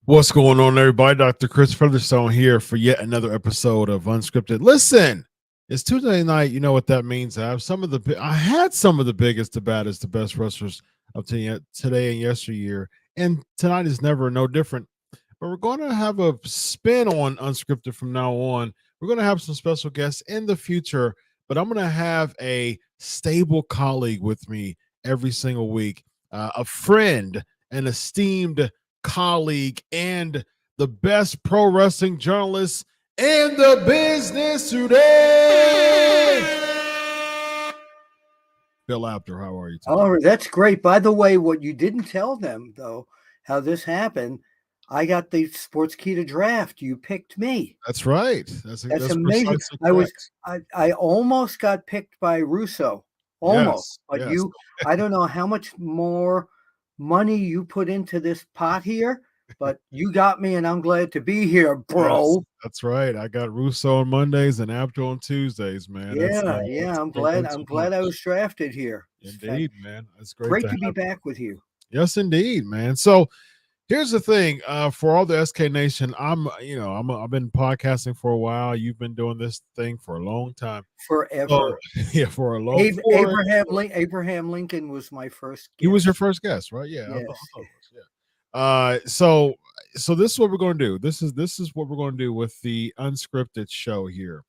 What's going on, everybody? Dr. Chris Featherstone here for yet another episode of Unscripted. Listen, it's Tuesday night. You know what that means. I had some of the biggest, the baddest, the best wrestlers of today and yesteryear, and tonight is never no different. But we're going to have a spin on Unscripted from now on. We're going to have some special guests in the future, but I'm going to have a stable colleague with me every single week, a friend, an esteemed colleague, and the best pro wrestling journalist in the business today. Bill Apter, how are you today? Oh, that's great. By the way, what you didn't tell them, though, how this happened, I got the Sportskeeda draft. You picked me. That's right. That's amazing. I almost got picked by Russo. Almost. Yes, But yes. I don't know how much more money you put into this pot here, but you got me, and I'm glad to be here, bro. Yes, that's right. I got Russo on Mondays and Apter on Tuesdays, man. Yeah. I'm glad I was drafted here. Indeed, man. It's great to be back with you. Yes, indeed, man. So here's the thing, for all the SK Nation, I've been podcasting for a while. You've been doing this thing for a long time. Forever. So, for a long time. Abraham Lincoln was my first guest. He was your first guest, right? Yeah. Yes. So this is what we're going to do. This is what we're going to do with the Unscripted show here.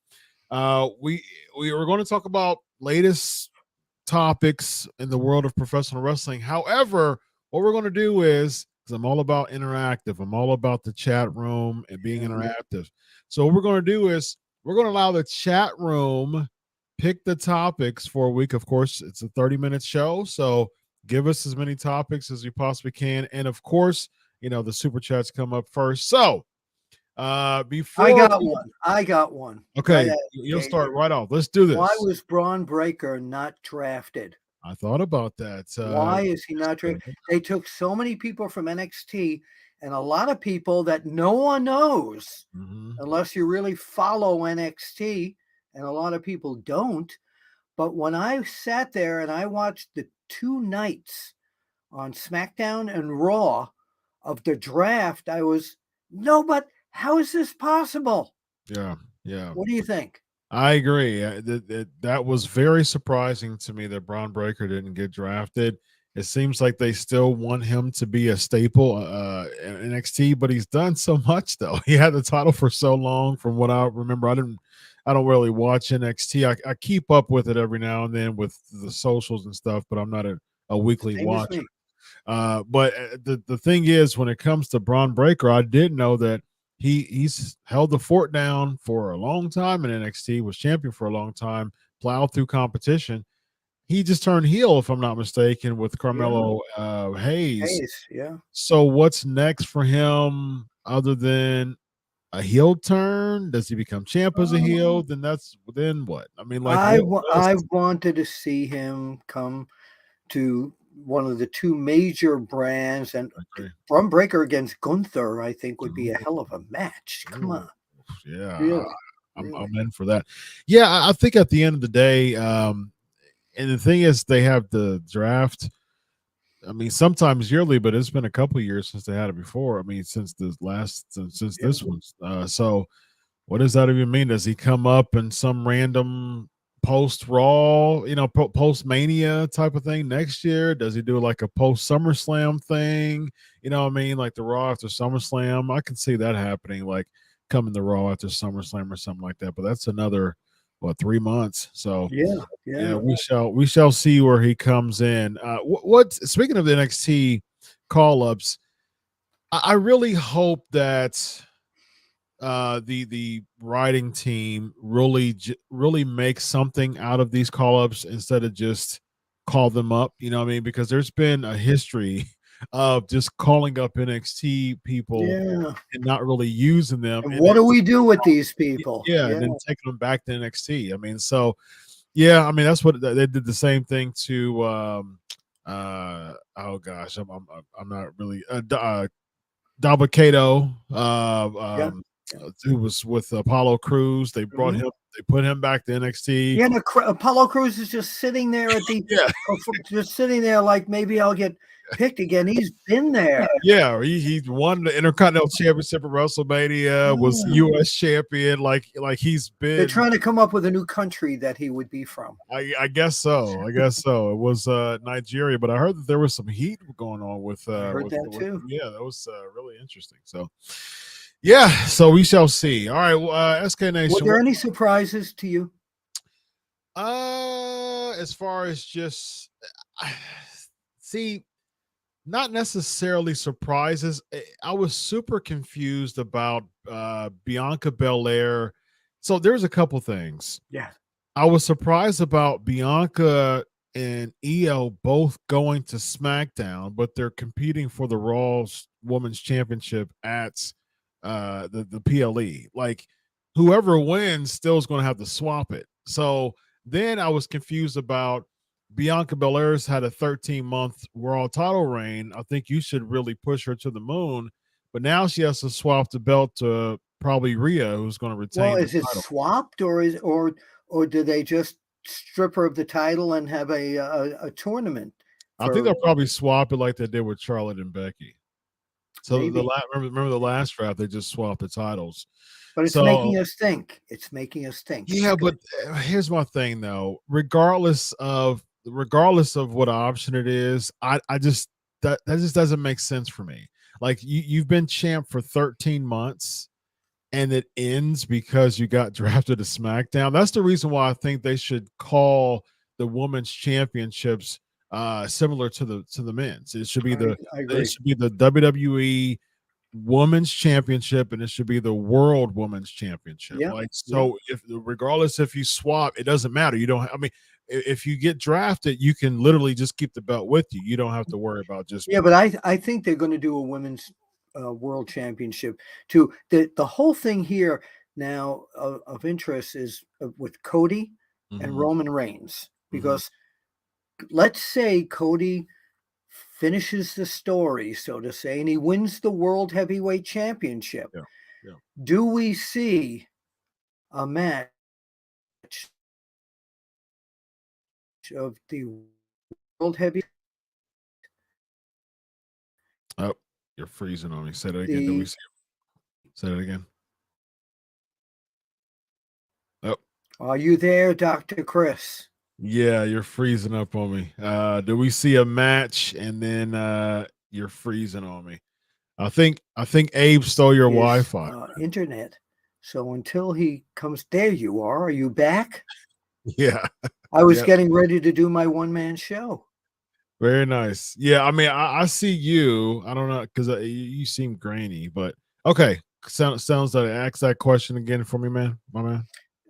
We are going to talk about latest topics in the world of professional wrestling. However, what we're going to do is, because I'm all about interactive, I'm all about the chat room and being interactive. So what we're going to do is we're going to allow the chat room pick the topics for a week. Of course, it's a 30-minute show, so give us as many topics as you possibly can. And of course, the super chats come up first. So before I got one. Okay, you'll start right off. Let's do this. Why was Braun Breaker not drafted? I thought about that. Why is he not drafted? They took so many people from NXT and a lot of people that no one knows unless you really follow NXT, and a lot of people don't. But when I sat there and I watched the 2 nights on SmackDown and Raw of the draft, I was, but how is this possible? Yeah. What do you think? I agree. That was very surprising to me that Braun Breaker didn't get drafted. It seems like they still want him to be a staple in NXT, but he's done so much though. He had the title for so long. From what I remember, I don't really watch NXT. I keep up with it every now and then with the socials and stuff, but I'm not a weekly Same as watcher. me. But the thing is, when it comes to Braun Breaker, I did know that he's held the fort down for a long time in NXT, was champion for a long time, plowed through competition. He just turned heel, if I'm not mistaken, with Carmelo Hayes. Hayes, yeah. So what's next for him other than a heel turn? Does he become champ as a heel? Then what? I mean, like I what else? wanted to see him come to one of the two major brands, and Okay. Braun Breaker against Gunther, I think, would be a Ooh, hell of a match. Come ooh, on, yeah, really, really. I'm in for that. Yeah, I think at the end of the day, and the thing is, they have the draft. I mean, sometimes yearly, but it's been a couple years since they had it before. I mean, since Yeah. this one. So, what does that even mean? Does he come up in some random post Raw, post Mania type of thing next year? Does he do like a post SummerSlam thing? You know what I mean? Like the Raw after SummerSlam. I can see that happening, like coming the Raw after SummerSlam or something like that. But that's another 3 months. So Yeah, yeah, yeah. we shall see where he comes in. What speaking of the NXT call ups, I really hope that the writing team really makes something out of these call ups instead of just call them up. You know what I mean? Because there's been a history of just calling up NXT people Yeah. and not really using them, And and then what do we do with these people? yeah, Yeah. and then taking them back to NXT. I mean, so yeah, I mean that's what they did the same thing to oh gosh, I'm not really Dabakato, Yeah. Yeah. who was with Apollo Crews. They brought Mhm. him, they put him back to NXT. Yeah, Apollo Crews is just sitting there at the Yeah, just sitting there like, maybe I'll get picked again. He's been there. yeah, he won the Intercontinental Championship at WrestleMania, was Yeah. U.S. champion. Like he's They're been. trying to come up with a new country that he would be from. I guess so. I guess so. It was Nigeria, but I heard that there was some heat going on I heard that with too. yeah, that was really interesting. So yeah, so we shall see. All right, well, SK Were Nation. there any surprises to you? As far as just see, not necessarily surprises. I was super confused about Bianca Belair. So there's a couple things. Yeah. I was surprised about Bianca and Io both going to SmackDown, but they're competing for the Raw's Women's Championship at the PLE. Like whoever wins still is going to have to swap it. So then I was confused about Bianca Belair's had a 13-month World title reign. I think you should really push her to the moon. But now she has to swap the belt to probably Rhea, who's going to Well, retain the is it title. swapped, or do they just strip her of the title and have a tournament I think for they'll probably swap it like they did with Charlotte and Becky. So maybe? remember the last draft, they just swapped the titles. But it's So making us think. It's making us think. It's yeah, but good. here's my thing though. Regardless of what option it is, I just that just doesn't make sense for me. Like you've been champ for 13 months and it ends because you got drafted to SmackDown. That's the reason why I think they should call the women's championships similar to the men's. It should be I agree. the WWE Women's Championship and it should be the World Women's Championship. Yeah. Like Yeah. so, if regardless if you swap, it doesn't matter. You don't. I mean, if you get drafted, you can literally just keep the belt with you. You don't have to worry about just. Yeah, but I think they're going to do a women's world championship too. The whole thing here now of interest is with Cody and Mhm, Roman Reigns, mhm. because let's say Cody finishes the story, so to say, and he wins the World Heavyweight Championship. Yeah, yeah. Do we see a match of the World Heavy Oh, you're freezing on me. Say that again. Do we the see? Say that again. Oh, Are you there, Dr. Chris? Yeah, you're freezing up on me. Do we see a match and then you're freezing on me? I think Abe stole your His Wi-Fi. internet. So until he comes, there you are. Are you back? Yeah. I was Yep. getting ready to do my one-man show. Very nice. Yeah, I mean, I see you. I don't know because you seem grainy, but okay. Sounds like ask that question again for me, man. My man.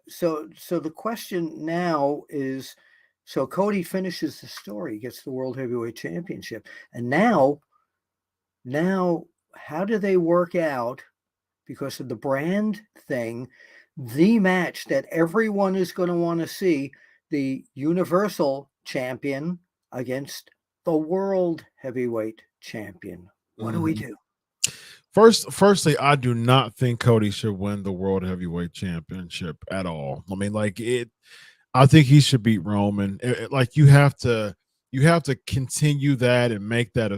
So the question now is, so Cody finishes the story, gets the World Heavyweight Championship, and now how do they work out, because of the brand thing, the match that everyone is going to want to see, the Universal Champion against the World Heavyweight Champion? What do we Mhm. do? Firstly, I do not think Cody should win the World Heavyweight Championship at all. I mean, like it. I think he should beat Roman. Like you have to continue that and make that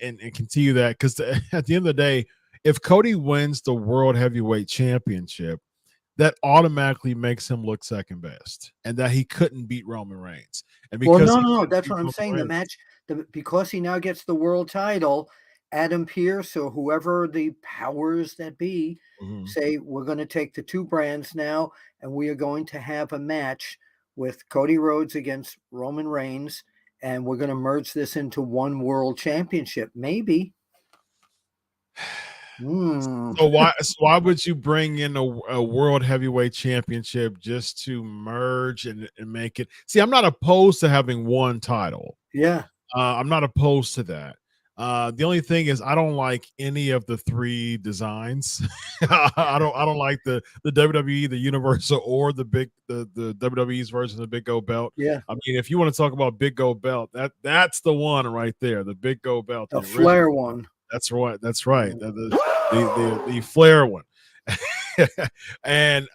and continue that because at the end of the day, if Cody wins the World Heavyweight Championship, that automatically makes him look second best, and that he couldn't beat Roman Reigns. And Well, because he no. couldn't That's beat what I'm Roman saying. The Reigns, match, because he now gets the world title, Adam Pearce or whoever the powers that be mhm. say, we're going to take the two brands now, and we are going to have a match with Cody Rhodes against Roman Reigns, and we're going to merge this into one world championship. Maybe. Hmm. So why would you bring in a world heavyweight championship just to merge and make it? See, I'm not opposed to having one title. Yeah. I'm not opposed to that. The only thing is I don't like any of the three designs. I don't like the WWE, the Universal, or the WWE's version of the Big Gold Belt. Yeah. I mean, if you want to talk about Big Gold Belt, that's the one right there, the Big Gold Belt, The the original. Flair one. That's right. That's right. Mm. The Flair one. And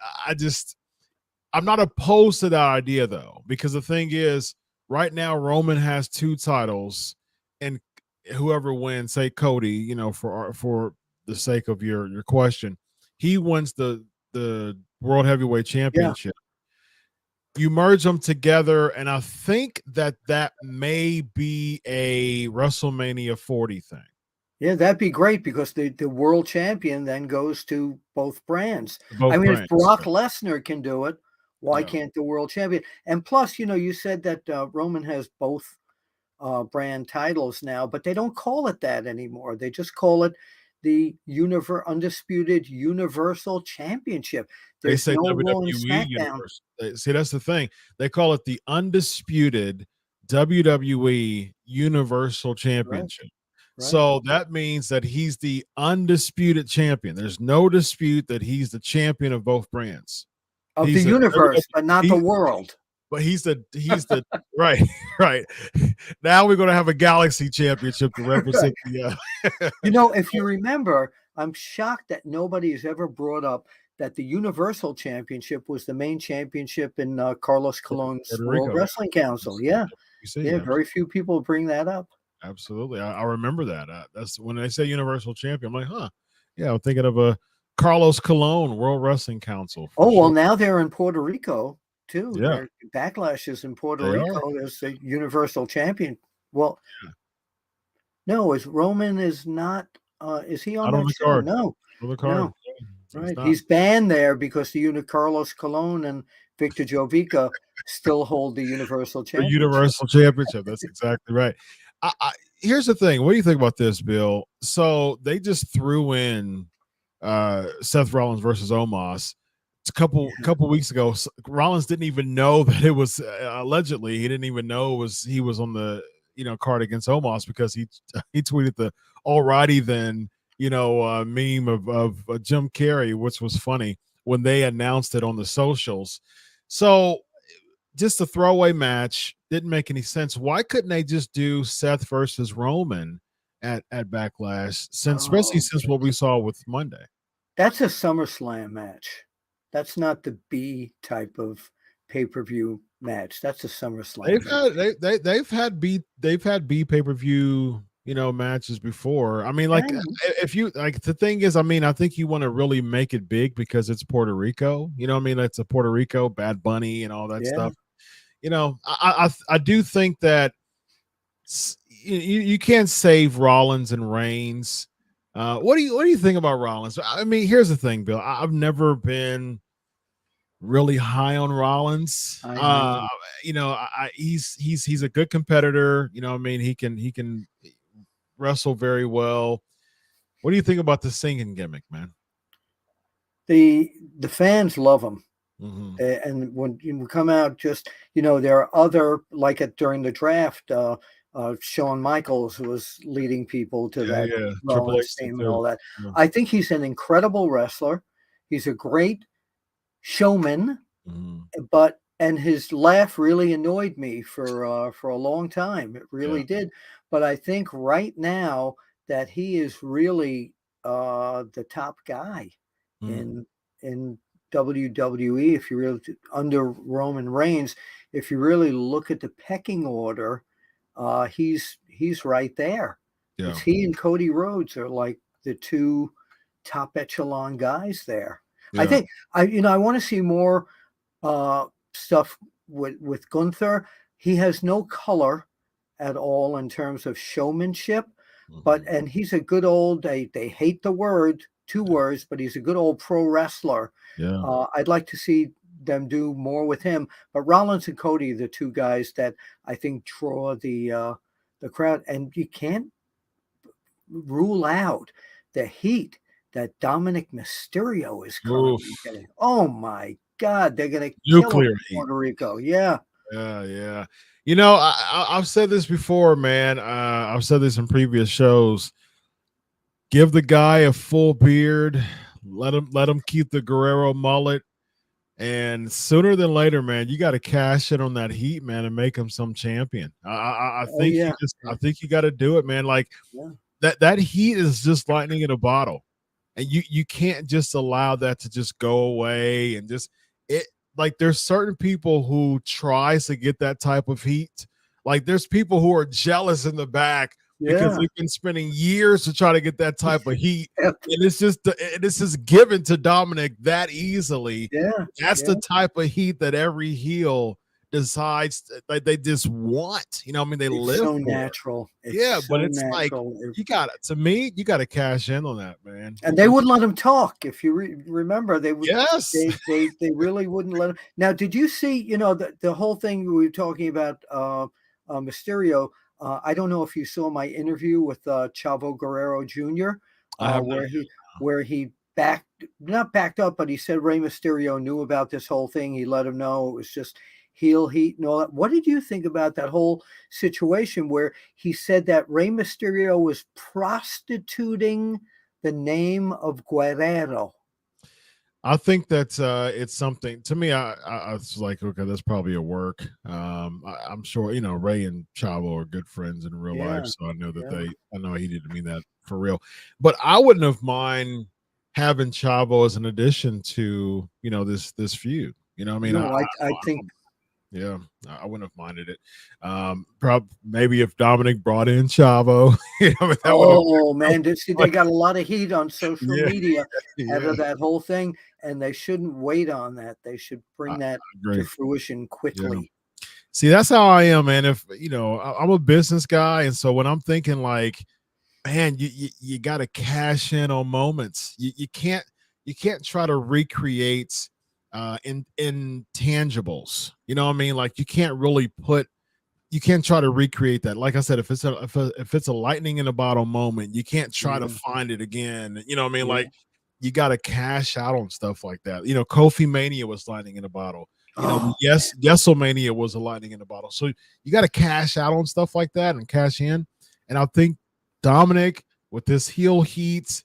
I'm not opposed to that idea though, because the thing is, right now Roman has two titles, and whoever wins, say Cody, for the sake of your question, he wins the World Heavyweight Yeah. Championship. You merge them together, and I think that may be a WrestleMania 40 thing. Yeah, that'd be great, because the world champion then goes to both brands. I Both mean, if brands. Brock Lesnar can do it, why Yeah. can't the world champion? And plus, you said that Roman has both brand titles now, but they don't call it that anymore. They just call it the Undisputed Universal Championship. They There's say no Raw and WWE SmackDown. Universe. See, that's the thing. They call it the undisputed WWE Universal Right, Championship. right. So that means that he's the undisputed champion. There's no dispute that he's the champion of both brands. Of the He's a universe, but not the he, world. but he's the right, right. Now we're gonna have a galaxy championship to Right. represent the If you remember, I'm shocked that nobody has ever brought up that the Universal Championship was the main championship in Carlos Colon's Puerto World Rico. Wrestling Council. Yeah. You see, Yeah. yeah. Very few people bring that up. Absolutely. I remember that. That's when they say Universal Champion. I'm like, huh? Yeah, I'm thinking of a Carlos Colon World Wrestling Council for Oh, well, sure. now they're in Puerto Rico too. Yeah, Their Backlash is in Puerto they are. Rico as the Universal Champion. Well, no, is Roman is not, is he on Not on that the show? card. No, On the card. no. He's Right. not. He's banned there because the Carlos Colon and Victor Jovica still hold the Universal The Championship. Universal Championship. That's exactly right. Here's the thing. What do you think about this, Bill? So they just threw in Seth Rollins versus Omos. It's a couple weeks ago. Rollins didn't even know that it was allegedly. He didn't even know he was on the card against Omos because he tweeted the "alrighty then" meme of Jim Carrey, which was funny when they announced it on the socials. So just a throwaway match, didn't make any sense. Why couldn't they just do Seth versus Roman at Backlash, especially Oh, since what we saw with Monday? that's a SummerSlam match. That's not the B type of pay-per-view match. That's a SummerSlam They've match. had they've had B pay-per-view matches before. I mean, like Yeah. if you like, the thing is, I mean, I think you want to really make it big because it's Puerto Rico. You know what I mean? It's a Puerto Rico, Bad Bunny and all that Yeah. stuff. I do think that you can't save Rollins and Reigns. What do you think about Rollins? I mean, here's the thing, Bill. I've never been really high on Rollins. I know. He's a good competitor. I mean, he can wrestle very well. What do you think about the singing gimmick, man? The fans love him. Mm-hmm. And when you come out, just there are other like it during the draft. Shawn Michaels was leading people to that Triple Rollins H theme and too. all that. Yeah. I think he's an incredible wrestler. He's a great showman, and his laugh really annoyed me for a long time. It really did. But I think right now that he is really the top guy in WWE. If you really under Roman Reigns, if you really look at the pecking order, he's right there. Yeah. It's he and Cody Rhodes are like the two top echelon guys there. Yeah. I think I want to see more stuff with Gunther. He has no color at all in terms of showmanship, and he's a good old. They hate the word, two words, but he's a good old pro wrestler. Yeah. I'd like to see them do more with him. But Rollins and Cody, the two guys that I think draw the crowd, and you can't rule out the heat that Dominic Mysterio is currently getting. Oh my God, they're gonna kill him in Puerto Rico. Yeah. Yeah. I've said this before, man. I've said this in previous shows. Give the guy a full beard. Let him keep the Guerrero mullet. And sooner than later, man, you got to cash in on that heat, man, and make him some champion. I think I think you got to do it, man. Like that heat is just lightning in a bottle, and you can't just allow that to just go away and just it. Like there's certain people who tries to get that type of heat. Like there's people who are jealous in the back because they've been spending years to try to get that type of heat, and it's just given to Dominic that easily. That's the type of heat that every heel decides that they just want. I mean, they live so for natural. But it's natural. Like you got to cash in on that, man. And they wouldn't let him talk. If you remember, they would. Yes, they really wouldn't let him. Now, did you see? The whole thing we were talking about Mysterio. I don't know if you saw my interview with Chavo Guerrero Jr., where he not backed up, but he said Rey Mysterio knew about this whole thing. He let him know it was just heel heat and all that. What did you think about that whole situation where he said that Rey Mysterio was prostituting the name of Guerrero? I think that it's something to me. I was like, okay, that's probably a work. I'm sure Ray and Chavo are good friends in real life, so I know that I know he didn't mean that for real. But I wouldn't have mind having Chavo as an addition to this feud. I mean, I think. Yeah, I wouldn't have minded it. Probably maybe if Dominic brought in Chavo. Man, they got a lot of heat on social media out of that whole thing, and they shouldn't wait on that. They should bring that to fruition quickly. Yeah. See, that's how I am, man. If I'm a business guy, and so when I'm thinking like, man, you got to cash in on moments. You can't try to recreate intangibles. You know what I mean? Like you can't try to recreate that. Like I said, if it's a lightning in a bottle moment, you can't try to find it again. You know what I mean? Like you got to cash out on stuff like that. Kofi Mania was lightning in a bottle. Yeselmania was a lightning in a bottle. So you got to cash out on stuff like that and cash in. And I think Dominic with this heel heat,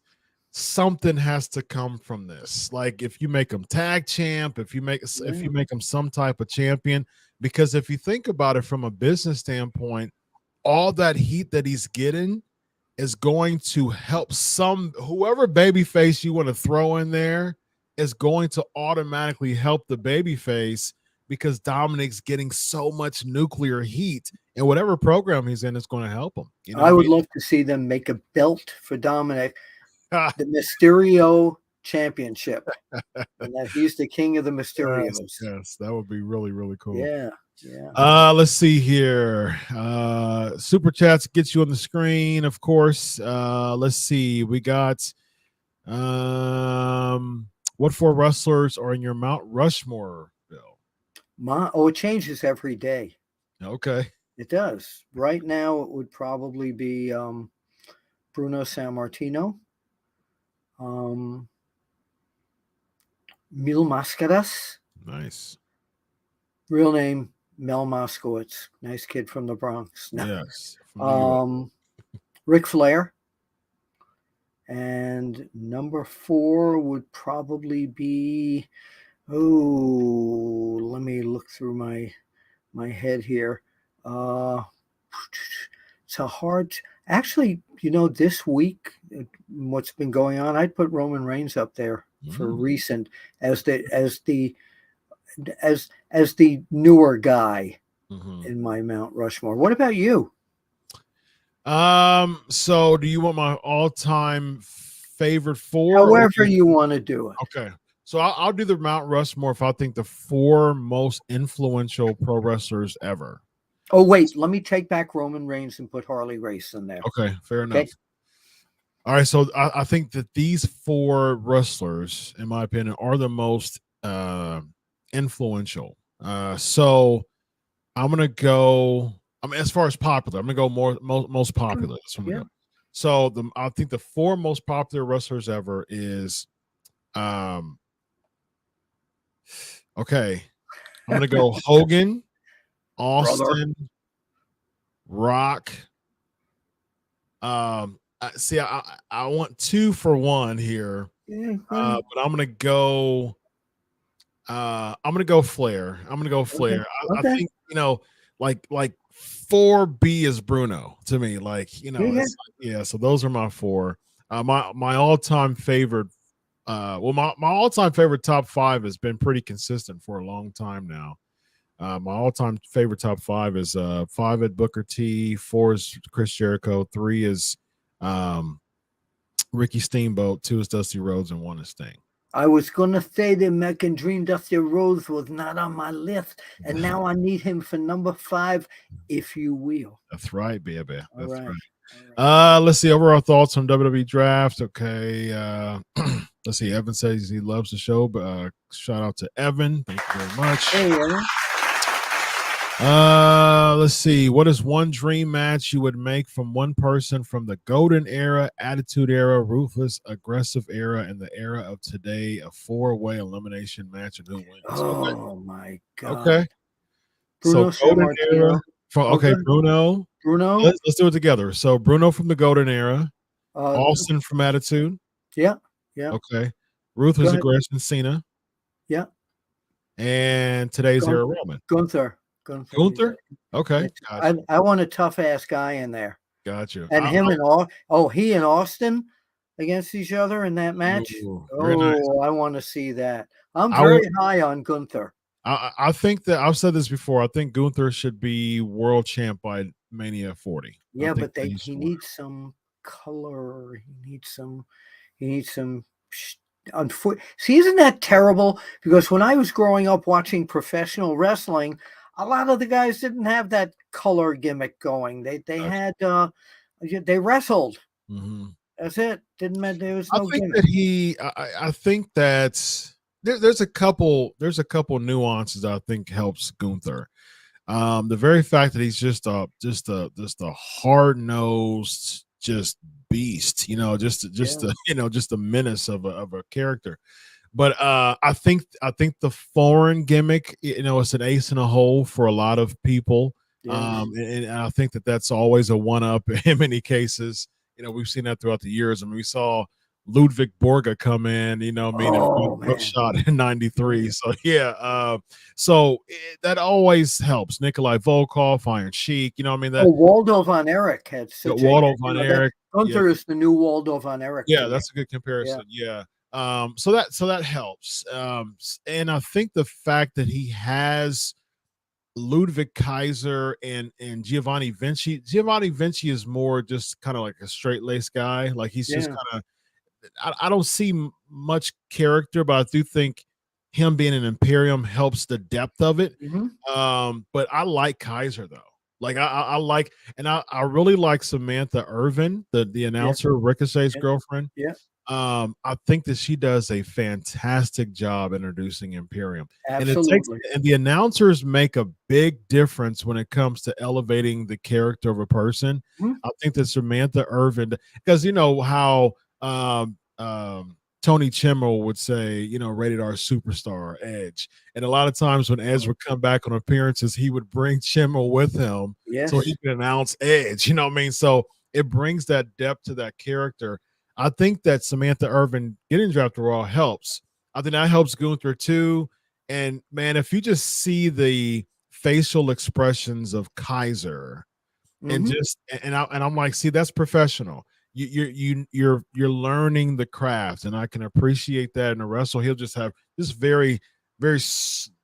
something has to come from this. Like if you make him tag champ, if you make him some type of champion, because if you think about it from a business standpoint, all that heat that he's getting is going to help whoever babyface you want to throw in there is going to automatically help the babyface because Dominic's getting so much nuclear heat, and whatever program he's in is going to help him. I would love to see them make a belt for Dominic. The Mysterio Championship, and that he's the king of the Mysterios. Yes, that would be really, really cool. Yeah, yeah. Let's see here. Super chats gets you on the screen, of course. Let's see. We got what 4 wrestlers are in your Mount Rushmore, Bill? It changes every day. Okay. It does. Right now, it would probably be Bruno Sammartino, Mil Mascaras. Nice. Real name Mel Moskowitz. Nice kid from the Bronx. Yes. Ric Flair. And number 4 would probably be, let me look through my head here. It's a hard, actually, this week, what's been going on, I'd put Roman Reigns up there for recent as the newer guy in my Mount Rushmore. What about you? So do you want my all-time favorite 4? However you want to do it. Okay. So I'll do the Mount Rushmore if I think the 4 most influential pro wrestlers ever. Oh, wait, let me take back Roman Reigns and put Harley Race in there. Okay, fair enough. All right, so I think that these 4 wrestlers, in my opinion, are the most influential. So I'm gonna go. As far as popular, I'm gonna go most popular. Yeah. So I think the 4 most popular wrestlers ever is, okay, I'm gonna go Hogan, Austin, Rock. See, I want 2 for 1 here, but I'm gonna go. I'm gonna go Flair. Okay. I think like 4B is Bruno to me. So those are my 4. My all-time favorite. My all-time favorite top 5 has been pretty consistent for a long time now. My all-time favorite top 5 is 5 at Booker T, 4 is Chris Jericho, 3 is Ricky Steamboat, 2 is Dusty Rhodes, and 1 is Sting. I was going to say the American Dream, Dusty Rhodes was not on my list, and now I need him for number 5, if you will. That's right, baby. That's right. Let's see overall thoughts on WWE Draft. Okay, let's see. Evan says he loves the show, but shout out to Evan. Thank you very much. Hey, Evan. Let's see. What is one dream match you would make from one person from the golden era, attitude era, ruthless, aggressive era, and the era of today? A 4-way elimination match, and who wins? Oh my God. Okay. Bruno so golden era. Bruno. Let's do it together. So Bruno from the golden era, Austin from attitude. Yeah. Okay. Ruthless, aggression, Cena. Yeah. And today's era, Roman. Gunther. Okay. Gotcha. I want a tough ass guy in there. Gotcha. And he and Austin against each other in that match. Nice. I want to see that. I'm very high on Gunther. I think that I've said this before. I think Gunther should be world champ by Mania 40. Yeah, but he needs some color. He needs some. See, isn't that terrible? Because when I was growing up watching professional wrestling, a lot of the guys didn't have that color gimmick going. They had they wrestled. Mm-hmm. That's it. Didn't matter. There was no gimmick. I think that there's a couple nuances that I think helps Gunther. The very fact that he's just a hard-nosed beast, just a menace of a character. But I think the foreign gimmick, it's an ace in a hole for a lot of people. Yeah. And I think that's always a one-up in many cases. We've seen that throughout the years. I mean, we saw Ludwig Borga come in, shot in 93. So yeah, that always helps. Nikolai Volkov, Iron Sheik, Waldo von Erich had such Waldo von Erich. Gunther is the new Waldo von Erich. Yeah, that's a good comparison. Yeah. So that helps. And I think the fact that he has Ludwig Kaiser and Giovanni Vinci is more just kind of like a straight-laced guy. Like he's just kind of I don't see much character, but I do think him being an Imperium helps the depth of it. Mhm. But I like Kaiser though. Like I like, and I really like Samantha Irvin, the Yeah, announcer, Ricochet's yeah, girlfriend. yeah, I think that she does a fantastic job introducing Imperium, and absolutely. the announcers make a big difference when it comes to elevating the character of a person. Mhm. I think that Samantha Irvin, because you know how um, um, Tony Chimmel would say, you know, rated R superstar Edge, and a lot of times when Edge would come back on appearances, he would bring Chimmel with him so he Yes. could announce Edge. You know what I mean? So it brings that depth to that character. I think that Samantha Irvin getting drafted Raw helps. I think that helps Gunther too. And man, if you just see the facial expressions of Kaiser and Mhm. just and I'm like, see, that's professional. You're learning the craft, and I can appreciate that in a wrestle. He'll just have this very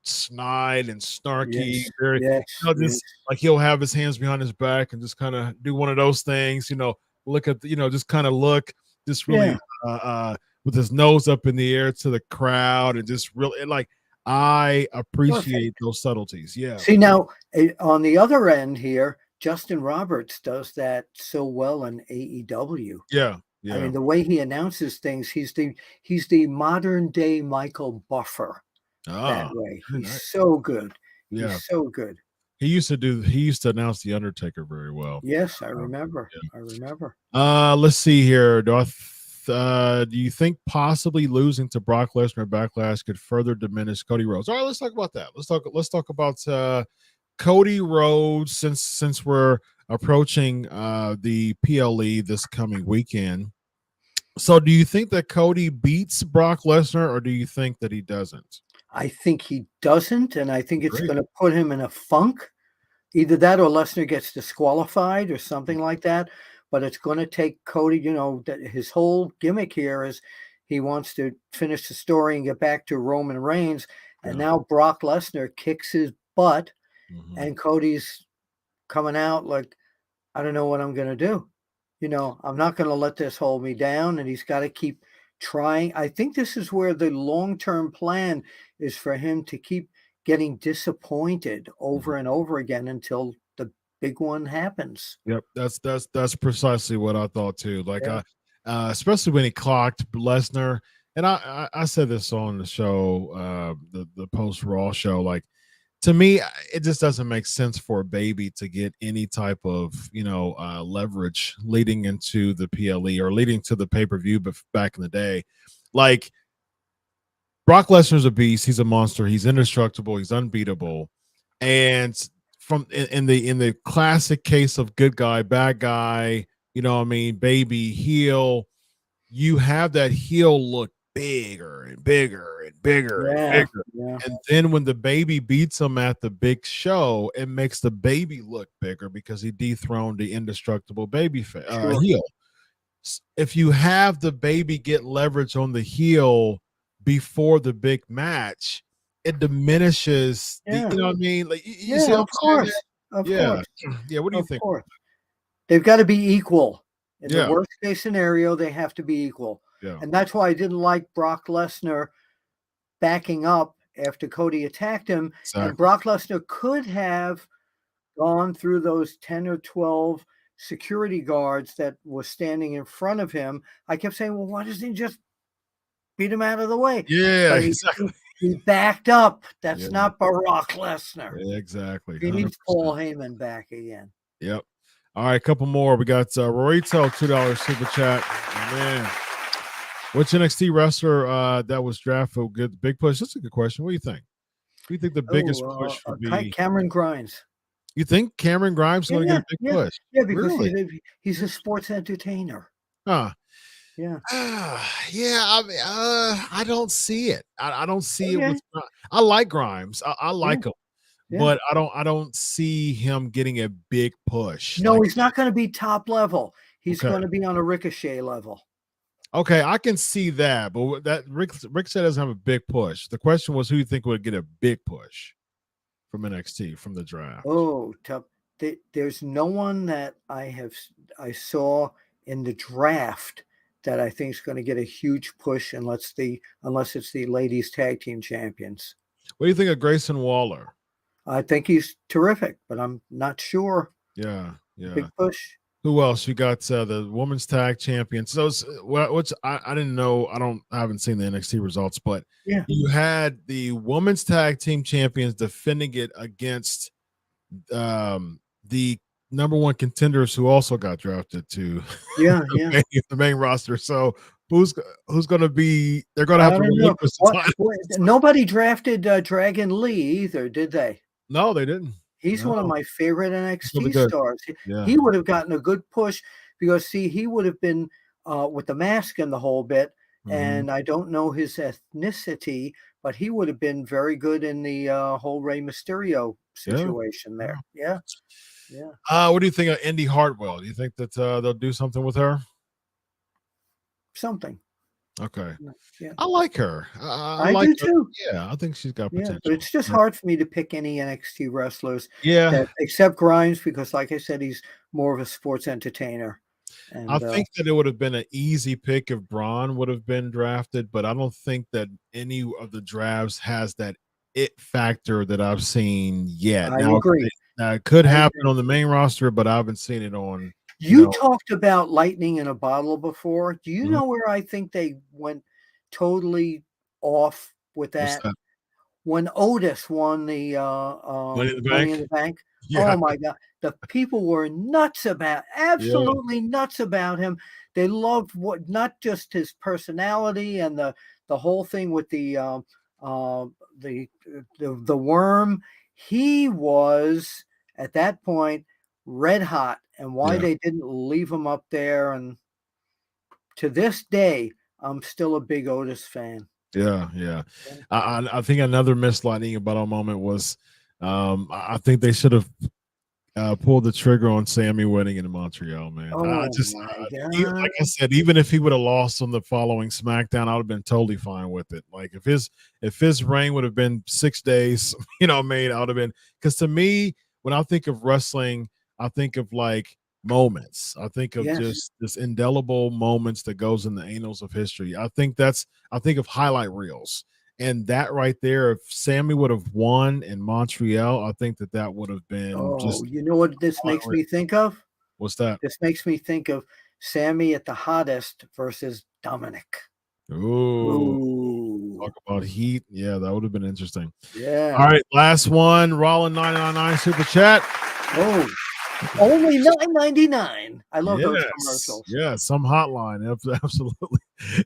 snide and snarky, Yes. very Yes. Yes. just like he'll have his hands behind his back and just kind of do one of those things, look at just kind of look, just Yeah. really with his nose up in the air to the crowd, and just really like I appreciate Perfect. those subtleties. Yeah, See now, on the other end here, Justin Roberts does that so well in AEW. yeah, I yeah. mean, the way he announces things, he's the modern day Michael Buffer that Ah, way. very He's nice. so good. Yeah. He's so good. He used to announce the Undertaker very well. Yes, I Um, remember. yeah. I remember. Let's see here. Do you think possibly losing to Brock Lesnar at Backlash could further diminish Cody Rhodes? All right, let's talk about that. Let's talk about Cody Rhodes since we're approaching the PLE this coming weekend. So do you think that Cody beats Brock Lesnar, or do you think that he doesn't? I think he doesn't, and I think it's Great. gonna put him in a funk. Either that or Lesnar gets disqualified or something like that, but it's gonna take Cody, that his whole gimmick here is he wants to finish the story and get back to Roman Reigns, and Yeah. now Brock Lesnar kicks his butt, Mhm. and Cody's coming out like, "I don't know what I'm gonna do." "I'm not gonna let this hold me down," and he's gotta keep trying. I think this is where the long-term plan is for him to keep getting disappointed Mhm. over and over again until the big one happens. Yep, that's precisely what I thought too. Like Yeah. especially when he clocked Lesnar, and I said this on the show, the post Raw show. Like to me, it just doesn't make sense for a baby to get any type of leverage leading into the PLE or leading to the pay per view. But back in the day, like Brock Lesnar's a beast. He's a monster. He's indestructible. He's unbeatable. And from in the classic case of good guy, bad guy, what I mean, baby, heel, you have that heel look bigger and bigger and bigger and Yeah, bigger. yeah, And then when the baby beats him at the big show, it makes the baby look bigger because he dethroned the indestructible sure. heel. If you have the baby get leverage on the heel before the big match, it diminishes Yeah, what I mean? Like you see yeah, what of I'm saying course, there? of Yeah. course, Yeah. What do you of think? course. They've gotta be equal. In the Yeah. worst case scenario, they have to be equal, Yeah. and that's why I didn't like Brock Lesnar backing up after Cody attacked him, and Exactly. Brock Lesnar could have gone through those 10 or 12 security guards that were standing in front of him. I kept saying, "Well, why doesn't he just beat him out of the way?" Yeah, But exactly. he backed up. That's Yeah, not Brock Lesnar. exactly. He needs Paul 100%. Heyman back again. Yep. All right, a couple more. We got Rorito, $2 super chat. Man, which NXT wrestler that was drafted good big push? That's a good question. What do you think? Who do you think the biggest push would be? Cameron Grimes. You think Cameron Grimes is going to get Yeah, a big yeah, push? yeah, because Really? he's a sports entertainer. Huh. Yeah. Yeah, I mean, I don't see it. I don't see it Okay. with. I like Grimes. I Yeah, like him, yeah. but I don't see him getting a big push. No, Like, he's not gonna be top level. He's okay, gonna be on a Ricochet level. okay, I can see that, but that Rick said doesn't have a big push. The question was, who you think would get a big push from NXT from the draft? Oh, tough. There's no one that I saw in the draft that I think is going to get a huge push unless it's the ladies tag team champions. What do you think of Grayson Waller? I think he's terrific, but I'm not sure. Yeah, Big push. Who else? You got the women's tag champions. So what's I didn't know. I haven't seen the NXT results, but Yeah, you had the women's tag team champions defending it against the number one contenders who also got drafted to the main roster. So who's going to be? They're going to have to relinquish the title. Nobody drafted Dragon Lee either, did they? No, they didn't. He's one of my favorite NXT stars. Yeah. He would have gotten a good push because, see, he would have been with the mask and the whole bit. And I don't know his ethnicity, but he would have been very good in the whole Rey Mysterio situation there. Yeah. What do you think of Indy Hartwell? Do you think that they'll do something with her? Something. Okay. Yeah. I like her. I like do her. too. Yeah, I think she's got potential. But it's just hard for me to pick any NXT wrestlers. Yeah. Except Grimes, because like I said, he's more of a sports entertainer. And, I think that it would have been an easy pick if Braun would have been drafted, but I don't think that any of the drafts has that it factor that I've seen yet. I agree. Now it could happen on the main roster, but I haven't seen it on. You talked about lightning in a bottle before. Do you know where I think they went totally off with that? When Otis won the Money in the Bank. Yeah. Oh my God. The people were absolutely nuts about him. They loved not just his personality and the whole thing with the worm. He was at that point red hot, and why they didn't leave him up there. And to this day, I'm still a big Otis fan. Yeah. I think another missed lightning in a bottle moment was I think they should have pulled the trigger on Sammy winning in Montreal, man. Like I said, even if he would have lost on the following SmackDown, I would have been totally fine with it. Like if his reign would have been 6 days, I would have been, because to me, when I think of wrestling, I think of like moments. I think of just this indelible moments that goes in the annals of history. I think of highlight reels. And that right there, if Sammy would have won in Montreal, I think that would have been you know what this makes me think of? What's that? This makes me think of Sammy at the hottest versus Dominic. Ooh. Talk about heat. Yeah, that would have been interesting. Yeah. All right, last one. Rollin 999 Super Chat. Oh, only $9.99. I love those commercials. Yeah, some hotline. Absolutely.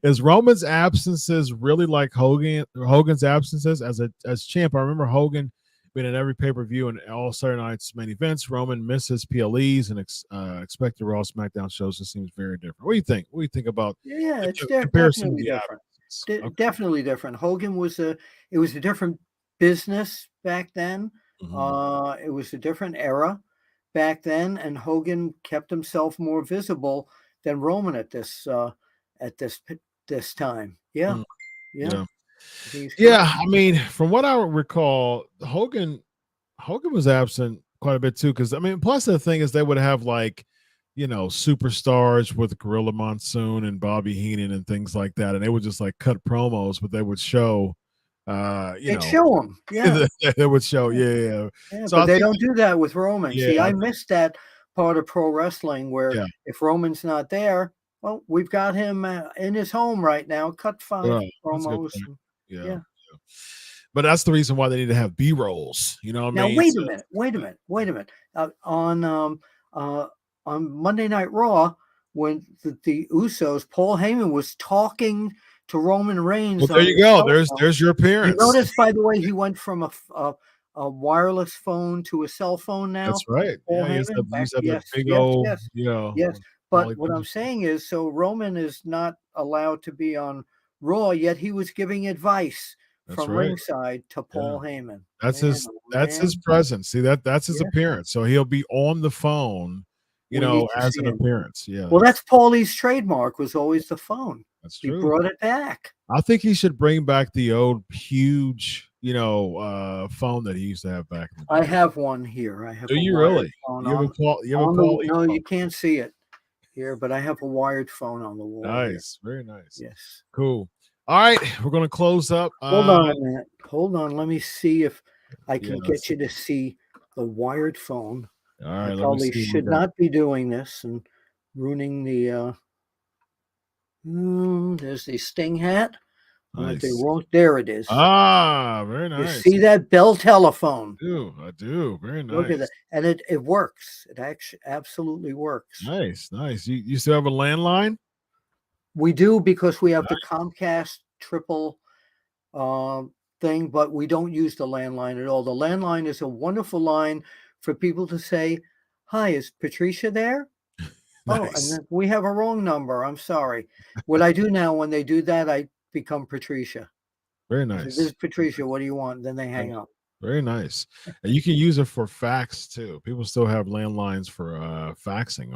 Is Roman's absences really like Hogan's absences as champ? I remember Hogan being in every pay-per-view and all Saturday night's main events. Roman misses PLEs and expected Raw SmackDown shows. It seems very different. What do you think? What do you think about it's definitely different. Definitely different. Hogan was it was a different business back then. It was a different era back then, and Hogan kept himself more visible than Roman at this time. Yeah. I mean, from what I recall, Hogan was absent quite a bit too, because I mean, plus the thing is they would have like superstars with Gorilla Monsoon and Bobby Heenan and things like that, and they would just like cut promos, but they would show they'd show them. They would show. So but they don't do that with Roman. See, I missed that part of pro wrestling where if Roman's not there, well, we've got him in his home right now. Cut 5 promos. Yeah. But that's the reason why they need to have B-rolls. You know what I mean? Now wait a minute. On Monday Night Raw, when the Usos, Paul Heyman was talking to Roman Reigns. Well, there you go. There's your appearance. You notice, by the way, he went from a wireless phone to a cell phone now. That's right. Yes. But what I'm saying is, so Roman is not allowed to be on Raw, yet he was giving advice from ringside to Paul Heyman. That's his presence. See, that's his appearance. So he'll be on the phone, as an appearance. Yeah. Well, that's Paulie's trademark, was always the phone. That's true. He brought it back. I think he should bring back the old huge, phone that he used to have back in the day. I have one here. I have. Do you really? No, you can't see it. here, but I have a wired phone on the wall. Nice, very nice. Yes. Cool. All right, we're gonna close up. Hold on a minute. Hold on. Let me see if I can get Yes. you to see the wired phone. All right, I let me probably see. should not be doing this and ruining the. There's the Sting hat. Nice. There it is. Very You nice. see that Bell telephone? I do. Very nice. Look at that, and it works. It actually absolutely works. Nice. You still have a landline? We do, because we have the Comcast triple thing, but we don't use the landline at all. The landline is a wonderful line for people to say, "Hi, is Patricia there?" Oh, and Nice. then we have a wrong number. I'm sorry. What I do now when they do that, I become Patricia. Very I say, nice. "This is Patricia. What do you want?" Then they hang up. Very nice. And you can use it for fax too. People still have landlines for faxing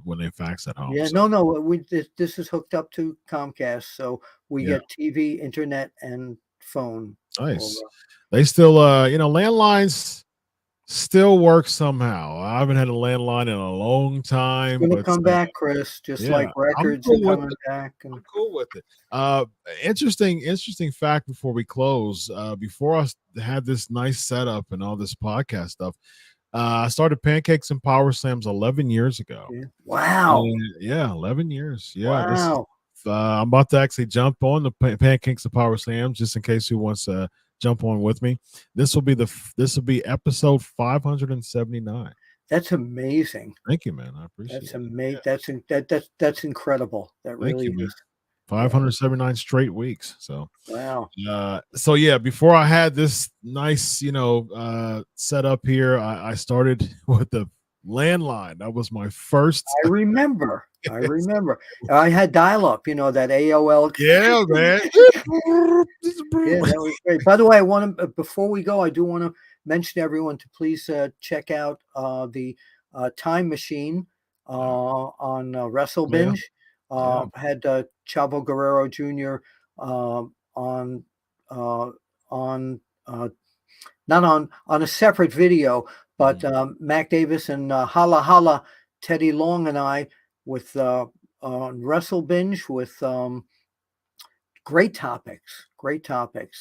when they fax at home. Yeah, So, no. This is hooked up to Comcast, so we yeah, get TV, internet, and phone. nice. over. They still landlines still work somehow. I haven't had a landline in a long time, It's gonna but come back, Chris, just yeah, like I'm records cool are with coming it. back. I'm And cool with it. Interesting fact before we close. Before I had this nice setup and all this podcast stuff, I started Pancakes and Power Slams 11 years ago. yeah. Wow. Yeah, 11 years. Yeah, Wow. I'm about to actually jump on the Pancakes and Power Slams just in case who wants to jump on with me. This will be episode 579. That's amazing. Thank you, man. I appreciate That's it. amazing. That's incredible. That Thank really you, man. is. 579 straight weeks. So Wow. so yeah, before I had this nice, setup here, I started with the landline. That was my first. I remember. I had dial-up, that AOL. Yeah, man. Yeah, that was great. By the way, I want to before we go, I do want to mention to everyone to please check out the Time Machine on Wrestle Yeah. Binge. Had Chavo Guerrero Jr. On not on a separate video, but Mac Davis and Holla Holla, Teddy Long and I with on Wrestle Binge with great topics,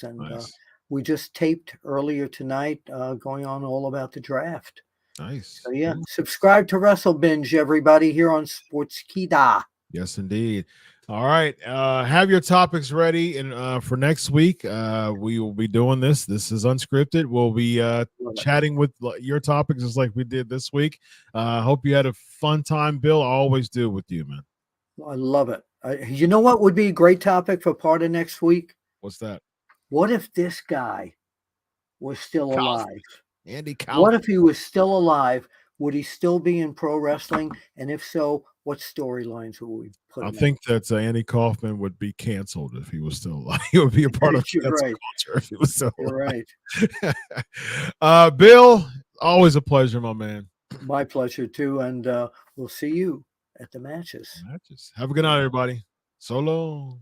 and Nice. we just taped earlier tonight, going on all about the draft. Nice. So yeah, Cool. subscribe to Wrestle Binge, everybody, here on Sportskeeda. Yes, indeed. All right. Have your topics ready, and for next week, we will be doing this. This is unscripted. We'll be chatting with your topics just like we did this week. Hope you had a fun time, Bill. I always do with you, man. I love it. You know what would be a great topic for part of next week? What's that? What if this guy was still alive? Andy Kaufman. What if he was still alive? Would he still be in pro wrestling? And if so, what storylines would we put him I think that Andy Kaufman would be canceled if he was still alive. He would be a part of cancel culture if he was still alive. You're right. Bill, always a pleasure, my man. My pleasure too. And we'll see you at the matches. Have a good night, everybody. So long.